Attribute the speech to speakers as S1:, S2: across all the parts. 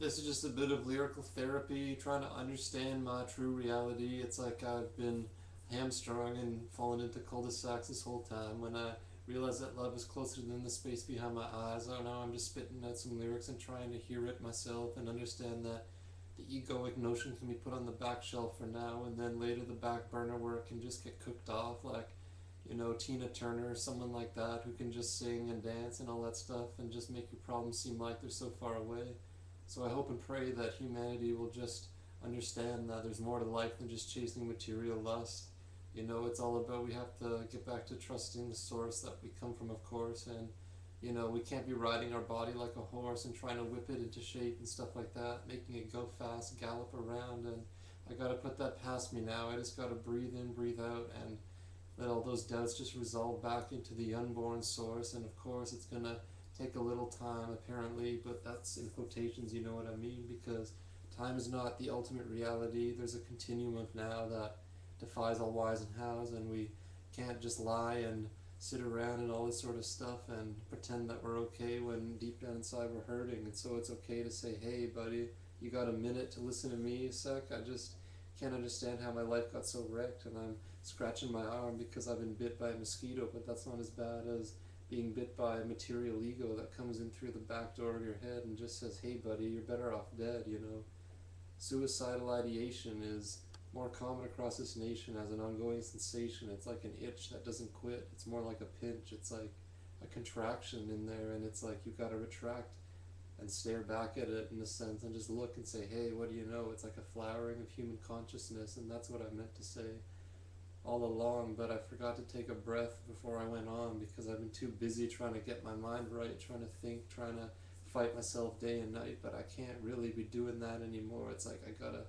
S1: This is just a bit of lyrical therapy, trying to understand my true reality. It's like I've been hamstrung and fallen into cul-de-sacs this whole time. When I realized that love is closer than the space behind my eyes, oh now I'm just spitting out some lyrics and trying to hear it myself and understand that the egoic notion can be put on the back shelf for now, and then later the back burner where it can just get cooked off, like, Tina Turner or someone like that who can just sing and dance and all that stuff and just make your problems seem like they're so far away. So I hope and pray that humanity will just understand that there's more to life than just chasing material lust. It's all about, we have to get back to trusting the source that we come from, of course, and we can't be riding our body like a horse and trying to whip it into shape and stuff like that, making it go fast, gallop around, and I gotta put that past me now. I just gotta breathe in, breathe out, and let all those doubts just resolve back into the unborn source. And of course, it's gonna take a little time, apparently, but that's in quotations, you know what I mean, because time is not the ultimate reality. There's a continuum of now that defies all whys and hows, and we can't just lie and sit around and all this sort of stuff and pretend that we're okay when deep down inside we're hurting. And so it's okay to say, hey buddy, you got a minute to listen to me a sec? I just can't understand how my life got so wrecked, and I'm scratching my arm because I've been bit by a mosquito, but that's not as bad as being bit by a material ego that comes in through the back door of your head and just says, hey buddy, you're better off dead. Suicidal ideation is more common across this nation as an ongoing sensation. It's like an itch that doesn't quit. It's more like a pinch. It's like a contraction in there, and it's like you've got to retract and stare back at it in a sense and just look and say, hey, what do you know? It's like a flowering of human consciousness, and that's what I meant to say all along, but I forgot to take a breath before I went on because I've been too busy trying to get my mind right, trying to think, trying to fight myself day and night, but I can't really be doing that anymore. It's like I gotta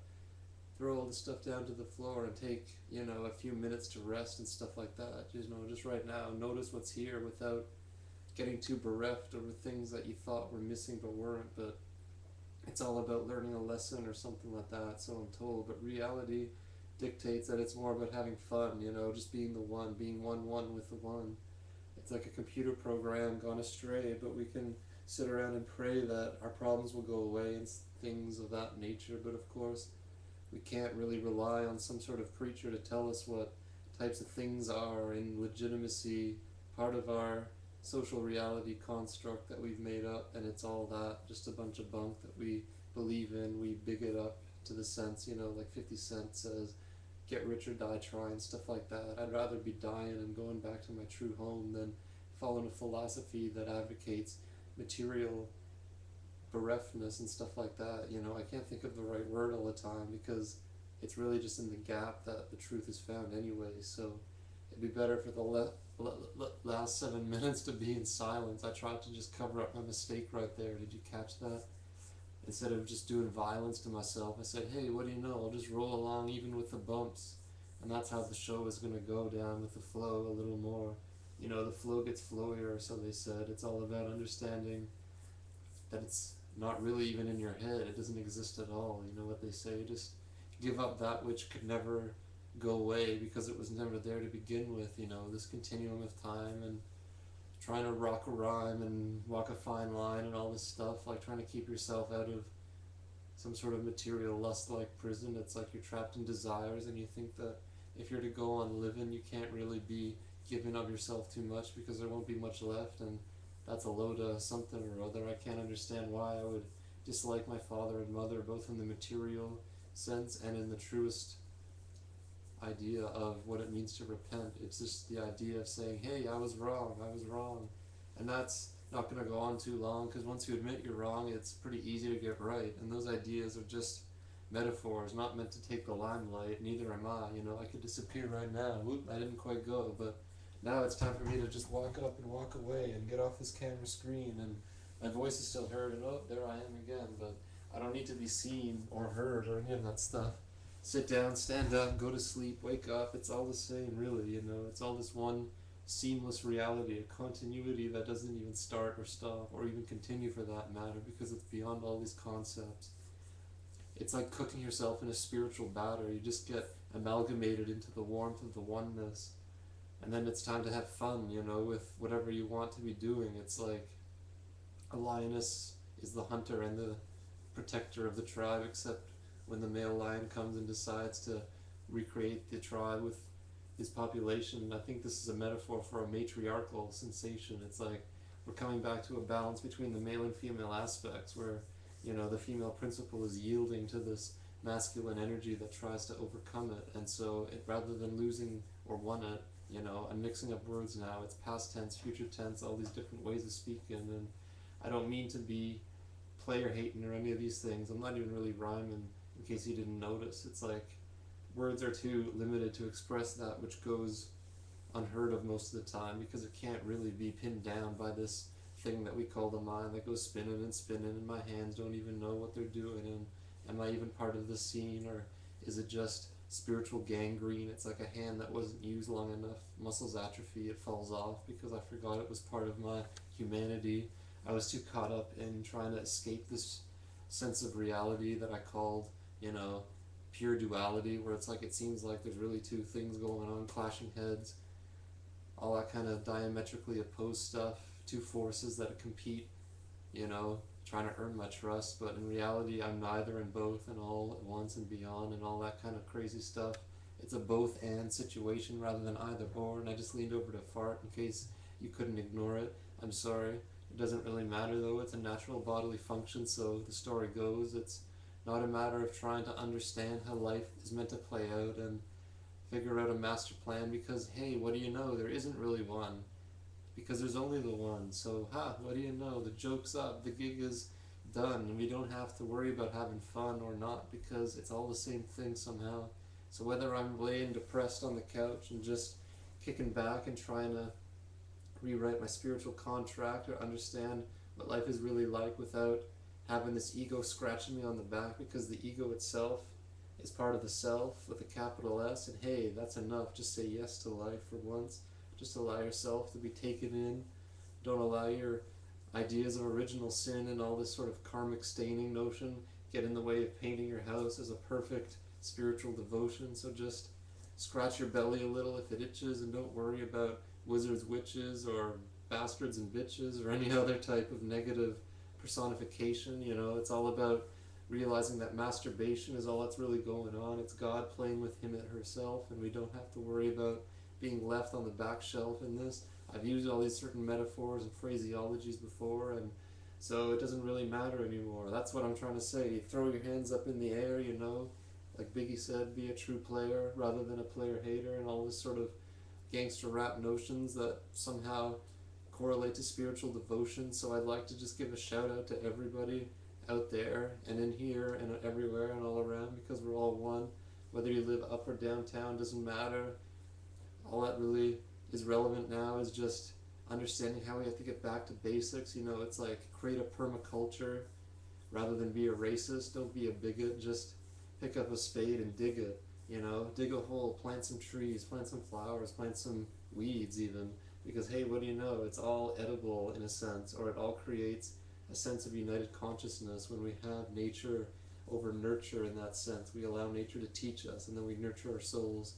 S1: throw all the stuff down to the floor and take, a few minutes to rest and stuff like that. Just right now, notice what's here without getting too bereft over things that you thought were missing but weren't. But it's all about learning a lesson or something like that, so I'm told. But reality dictates that it's more about having fun, just being the one, being one with the one. It's like a computer program gone astray, but we can sit around and pray that our problems will go away and things of that nature. But of course, we can't really rely on some sort of preacher to tell us what types of things are in legitimacy, part of our social reality construct that we've made up, and it's all that, just a bunch of bunk that we believe in, we big it up to the sense, like 50 Cent says, get rich or die trying, stuff like that. I'd rather be dying and going back to my true home than following a philosophy that advocates material bereftness and stuff like that. I can't think of the right word all the time because it's really just in the gap that the truth is found anyway. So it'd be better for the last 7 minutes to be in silence. I tried to just cover up my mistake right there. Did you catch that? Instead of just doing violence to myself, I said, hey, what do you know? I'll just roll along even with the bumps. And that's how the show is going to go down, with the flow a little more. The flow gets flowier, so they said. It's all about understanding that it's not really even in your head. It doesn't exist at all. You know what they say? Just give up that which could never go away because it was never there to begin with. This continuum of time and trying to rock a rhyme and walk a fine line and all this stuff, like trying to keep yourself out of some sort of material lust-like prison. It's like you're trapped in desires, and you think that if you're to go on living, you can't really be giving of yourself too much because there won't be much left, and that's a load of something or other. I can't understand why I would dislike my father and mother, both in the material sense and in the truest idea of what it means to repent. It's just the idea of saying, hey, I was wrong. And that's not going to go on too long, because once you admit you're wrong, it's pretty easy to get right. And those ideas are just metaphors, not meant to take the limelight. Neither am I. I could disappear right now. Whoop, I didn't quite go, but now it's time for me to just walk up and walk away and get off this camera screen, and my voice is still heard, and oh, there I am again, but I don't need to be seen or heard or any of that stuff. Sit down, stand up, go to sleep, wake up, it's all the same, really. It's all this one seamless reality, a continuity that doesn't even start or stop or even continue for that matter, because it's beyond all these concepts. It's like cooking yourself in a spiritual batter. You just get amalgamated into the warmth of the oneness, and then it's time to have fun, with whatever you want to be doing. It's like a lioness is the hunter and the protector of the tribe, except when the male lion comes and decides to recreate the tribe with his population. I think this is a metaphor for a matriarchal sensation. It's like we're coming back to a balance between the male and female aspects, where the female principle is yielding to this masculine energy that tries to overcome it. And so rather than losing or won it, I'm mixing up words now. It's past tense, future tense, all these different ways of speaking. And I don't mean to be player hating or any of these things. I'm not even really rhyming, in case you didn't notice. It's like words are too limited to express that which goes unheard of most of the time, because it can't really be pinned down by this thing that we call the mind that goes spinning and spinning, and my hands don't even know what they're doing, and am I even part of the scene, or is it just spiritual gangrene? It's like a hand that wasn't used long enough, muscles atrophy, it falls off because I forgot it was part of my humanity. I was too caught up in trying to escape this sense of reality that I called, pure duality, where it's like it seems like there's really two things going on, clashing heads, all that kind of diametrically opposed stuff, two forces that compete, trying to earn my trust, but in reality I'm neither and both and all at once and beyond and all that kind of crazy stuff. It's a both and situation rather than either or, and I just leaned over to fart in case you couldn't ignore it. I'm sorry. It doesn't really matter though, it's a natural bodily function, so the story goes. It's not a matter of trying to understand how life is meant to play out and figure out a master plan, because hey, what do you know, there isn't really one, because there's only the one. So what do you know, the joke's up, the gig is done, and we don't have to worry about having fun or not, because it's all the same thing somehow. So whether I'm laying depressed on the couch and just kicking back and trying to rewrite my spiritual contract or understand what life is really like without having this ego scratching me on the back, because the ego itself is part of the self with a capital S, and hey, that's enough. Just say yes to life for once. Just allow yourself to be taken in. Don't allow your ideas of original sin and all this sort of karmic staining notion get in the way of painting your house as a perfect spiritual devotion. So just scratch your belly a little if it itches, and don't worry about wizards, witches, or bastards and bitches, or any other type of negative personification. It's all about realizing that masturbation is all that's really going on. It's God playing with him and herself, and we don't have to worry about being left on the back shelf in this. I've used all these certain metaphors and phraseologies before, and so it doesn't really matter anymore. That's what I'm trying to say. Throw your hands up in the air, like Biggie said, be a true player rather than a player hater, and all this sort of gangster rap notions that somehow correlate to spiritual devotion. So I'd like to just give a shout out to everybody out there and in here and everywhere and all around, because we're all one. Whether you live up or downtown doesn't matter. All that really is relevant now is just understanding how we have to get back to basics. It's like create a permaculture rather than be a racist. Don't be a bigot. Just pick up a spade and dig it. Dig a hole, plant some trees, plant some flowers, plant some weeds even, because hey, what do you know, it's all edible in a sense, or it all creates a sense of united consciousness when we have nature over nurture. In that sense, we allow nature to teach us, and then we nurture our souls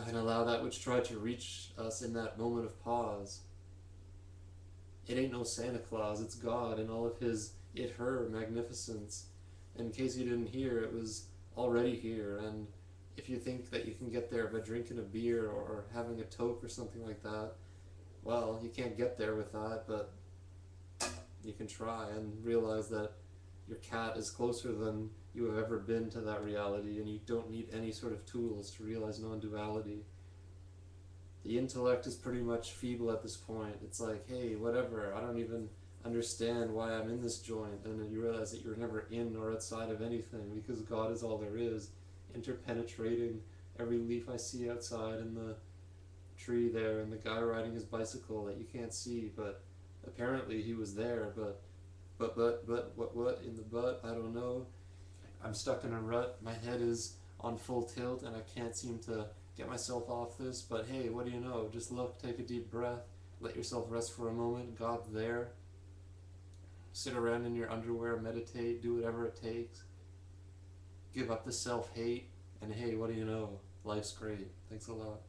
S1: and allow that which tried to reach us in that moment of pause. It ain't no Santa Claus, it's God in all of his her magnificence. And in case you didn't hear, it was already here, and if you think that you can get there by drinking a beer or having a toke or something like that, well, you can't get there with that, but you can try and realize that your cat is closer than you have ever been to that reality, and you don't need any sort of tools to realize non-duality. The intellect is pretty much feeble at this point. It's like, hey, whatever, I don't even understand why I'm in this joint, and then you realize that you're never in or outside of anything, because God is all there is, interpenetrating every leaf I see outside, and the tree there, and the guy riding his bicycle that you can't see, but apparently he was there. But what in the butt, I don't know. I'm stuck in a rut, my head is on full tilt, and I can't seem to get myself off this. But hey, what do you know, just look, take a deep breath, let yourself rest for a moment. God's there. Sit around in your underwear, meditate, do whatever it takes. Give up the self-hate, and hey, what do you know? Life's great. Thanks a lot.